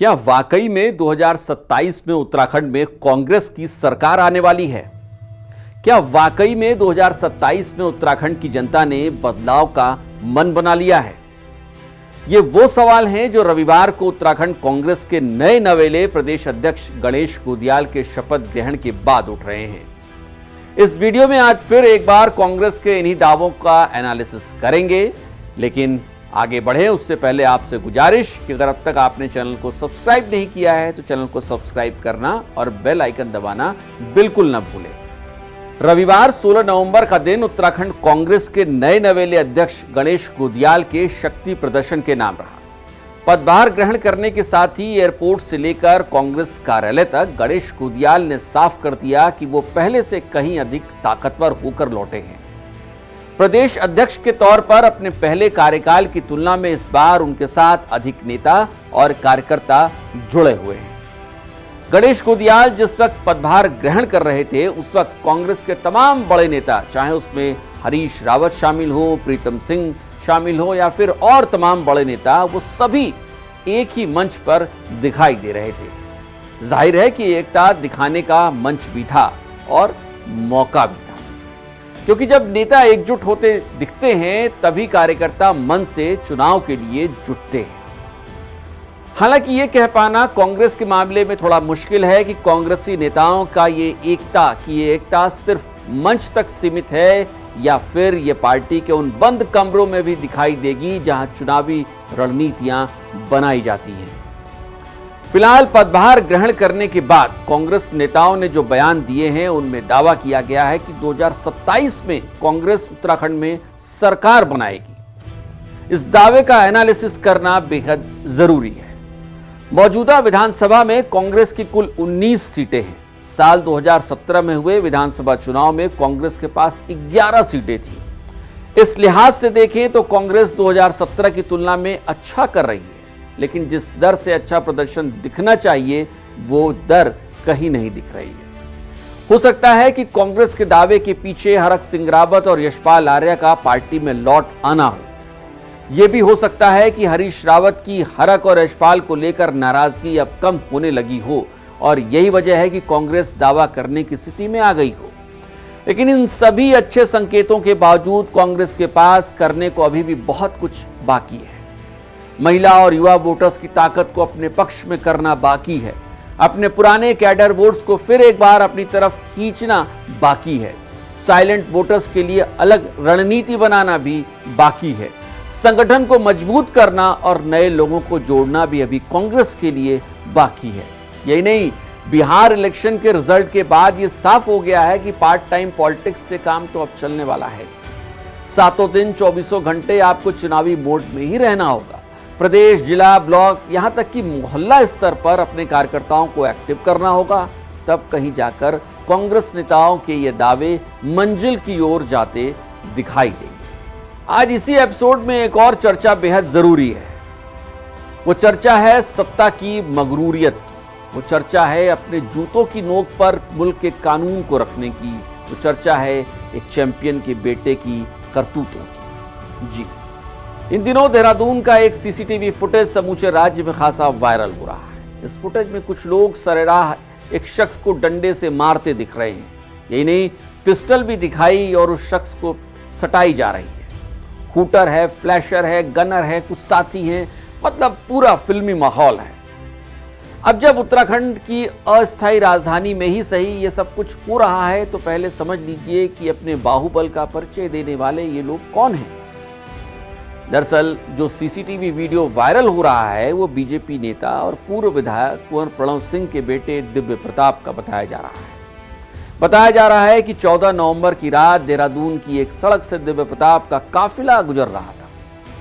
क्या वाकई में 2027 में उत्तराखंड में कांग्रेस की सरकार आने वाली है? क्या वाकई में 2027 में उत्तराखंड की जनता ने बदलाव का मन बना लिया है? ये वो सवाल हैं जो रविवार को उत्तराखंड कांग्रेस के नए नवेले प्रदेश अध्यक्ष गणेश कुदियाल के शपथ ग्रहण के बाद उठ रहे हैं। इस वीडियो में आज फिर एक बार कांग्रेस के इन्हीं दावों का एनालिसिस करेंगे, लेकिन आगे बढ़े उससे पहले आपसे गुजारिश कि अगर अब तक आपने चैनल को सब्सक्राइब नहीं किया है तो चैनल को सब्सक्राइब करना और बेल आइकन दबाना बिल्कुल न भूलें। रविवार 16 नवंबर का दिन उत्तराखंड कांग्रेस के नए नवेले अध्यक्ष गणेश कुदियाल के शक्ति प्रदर्शन के नाम रहा। पदभार ग्रहण करने के साथ ही एयरपोर्ट से लेकर कांग्रेस कार्यालय तक गणेश कुदियाल ने साफ कर दिया कि वो पहले से कहीं अधिक ताकतवर होकर लौटे हैं। प्रदेश अध्यक्ष के तौर पर अपने पहले कार्यकाल की तुलना में इस बार उनके साथ अधिक नेता और कार्यकर्ता जुड़े हुए हैं। गणेश कुदियाल जिस वक्त पदभार ग्रहण कर रहे थे उस वक्त कांग्रेस के तमाम बड़े नेता, चाहे उसमें हरीश रावत शामिल हो, प्रीतम सिंह शामिल हो या फिर और तमाम बड़े नेता, वो सभी एक ही मंच पर दिखाई दे रहे थे। जाहिर है कि एकता दिखाने का मंच भी था और मौका भी था, क्योंकि जब नेता एकजुट होते दिखते हैं तभी कार्यकर्ता मन से चुनाव के लिए जुटते हैं। हालांकि ये कह पाना कांग्रेस के मामले में थोड़ा मुश्किल है कि कांग्रेसी नेताओं का ये एकता सिर्फ मंच तक सीमित है या फिर ये पार्टी के उन बंद कमरों में भी दिखाई देगी जहां चुनावी रणनीतियां बनाई जाती हैं। फिलहाल पदभार ग्रहण करने के बाद कांग्रेस नेताओं ने जो बयान दिए हैं उनमें दावा किया गया है कि 2027 में कांग्रेस उत्तराखंड में सरकार बनाएगी। इस दावे का एनालिसिस करना बेहद जरूरी है। मौजूदा विधानसभा में कांग्रेस की कुल 19 सीटें हैं। साल 2017 में हुए विधानसभा चुनाव में कांग्रेस के पास 11 सीटें थी। इस लिहाज से देखें तो कांग्रेस 2017 की तुलना में अच्छा कर रही है, लेकिन जिस दर से अच्छा प्रदर्शन दिखना चाहिए वो दर कहीं नहीं दिख रही है। हो सकता है कि कांग्रेस के दावे के पीछे हरक सिंह रावत और यशपाल आर्या का पार्टी में लौट आना हो। यह भी हो सकता है कि हरीश रावत की हरक और यशपाल को लेकर नाराजगी अब कम होने लगी हो और यही वजह है कि कांग्रेस दावा करने की स्थिति में आ गई हो। लेकिन इन सभी अच्छे संकेतों के बावजूद कांग्रेस के पास करने को अभी भी बहुत कुछ बाकी है। महिला और युवा वोटर्स की ताकत को अपने पक्ष में करना बाकी है। अपने पुराने कैडर वोट्स को फिर एक बार अपनी तरफ खींचना बाकी है। साइलेंट वोटर्स के लिए अलग रणनीति बनाना भी बाकी है। संगठन को मजबूत करना और नए लोगों को जोड़ना भी अभी कांग्रेस के लिए बाकी है। यही नहीं, बिहार इलेक्शन के रिजल्ट के बाद ये साफ हो गया है कि पार्ट टाइम पॉलिटिक्स से काम तो अब चलने वाला है। सातों दिन 24 घंटे आपको चुनावी मोड में ही रहना होगा। प्रदेश, जिला, ब्लॉक, यहां तक कि मोहल्ला स्तर पर अपने कार्यकर्ताओं को एक्टिव करना होगा। तब कहीं जाकर कांग्रेस नेताओं के ये दावे मंजिल की ओर जाते दिखाई देंगे। आज इसी एपिसोड में एक और चर्चा बेहद जरूरी है। वो चर्चा है सत्ता की मगरूरियत की। वो चर्चा है अपने जूतों की नोक पर मुल्क के कानून को रखने की। वो चर्चा है एक चैंपियन के बेटे की करतूतों की। जी, इन दिनों देहरादून का एक सीसीटीवी फुटेज समूचे राज्य में खासा वायरल हो रहा है। इस फुटेज में कुछ लोग सरेराह एक शख्स को डंडे से मारते दिख रहे हैं। यही नहीं, पिस्टल भी दिखाई और उस शख्स को सटाई जा रही है। शूटर है, फ्लैशर है, गनर है, कुछ साथी हैं, मतलब पूरा फिल्मी माहौल है। अब जब उत्तराखंड की अस्थायी राजधानी में ही सही ये सब कुछ हो रहा है तो पहले समझ लीजिए कि अपने बाहुबल का परिचय देने वाले ये लोग कौन हैं। दरअसल जो सीसीटीवी वीडियो वायरल हो रहा है वो बीजेपी नेता और पूर्व विधायक कुंवर प्रणव सिंह के बेटे दिव्य प्रताप का बताया जा रहा है। बताया जा रहा है कि 14 नवंबर की रात देहरादून की एक सड़क से दिव्य प्रताप का काफिला गुजर रहा था।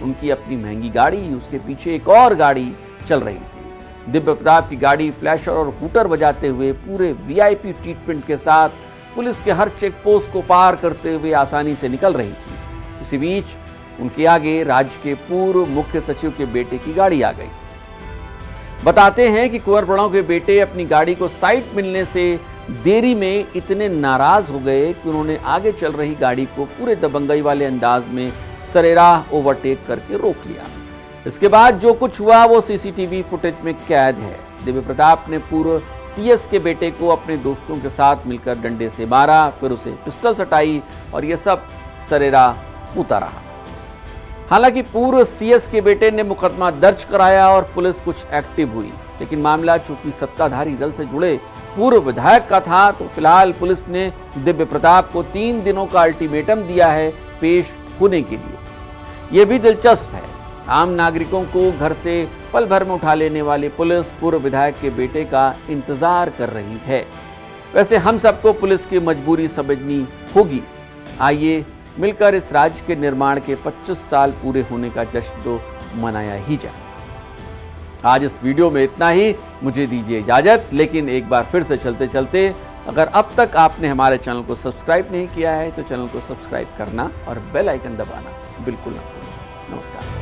उनकी अपनी महंगी गाड़ी, उसके पीछे एक और गाड़ी चल रही थी। दिव्य प्रताप की गाड़ी फ्लैशर और हूटर बजाते हुए पूरे वीआईपी ट्रीटमेंट के साथ पुलिस के हर चेक पोस्ट को पार करते हुए आसानी से निकल रही थी। इसी बीच उनके आगे राज्य के पूर्व मुख्य सचिव के बेटे की गाड़ी आ गई। बताते हैं कि कुंवर प्रणव के बेटे अपनी गाड़ी को साइड मिलने से देरी में इतने नाराज हो गए कि उन्होंने आगे चल रही गाड़ी को पूरे दबंगई वाले अंदाज में सरेराह ओवरटेक करके रोक लिया। इसके बाद जो कुछ हुआ वो सीसीटीवी फुटेज में कैद है। दिव्य प्रताप ने पूर्व सीएस के बेटे को अपने दोस्तों के साथ मिलकर डंडे से मारा, फिर उसे पिस्टल सटाई और यह सब सरेरा होता रहा। हालांकि पूर्व सीएस के बेटे ने मुकदमा दर्ज कराया और पुलिस कुछ एक्टिव हुई, लेकिन मामला चूंकि सत्ताधारी दल से जुड़े पूर्व विधायक का था तो फिलहाल पुलिस ने दिव्य प्रताप को 3 दिनों का अल्टीमेटम दिया है पेश होने के लिए। यह भी दिलचस्प है, आम नागरिकों को घर से पल भर में उठा लेने वाली पुलिस पूर्व विधायक के बेटे का इंतजार कर रही है। वैसे हम सबको पुलिस की मजबूरी समझनी होगी। आइए मिलकर इस राज्य के निर्माण के 25 साल पूरे होने का जश्न तो मनाया ही जाए। आज इस वीडियो में इतना ही, मुझे दीजिए इजाजत। लेकिन एक बार फिर से चलते चलते, अगर अब तक आपने हमारे चैनल को सब्सक्राइब नहीं किया है तो चैनल को सब्सक्राइब करना और बेल आइकन दबाना बिल्कुल ना भूलें। नमस्कार।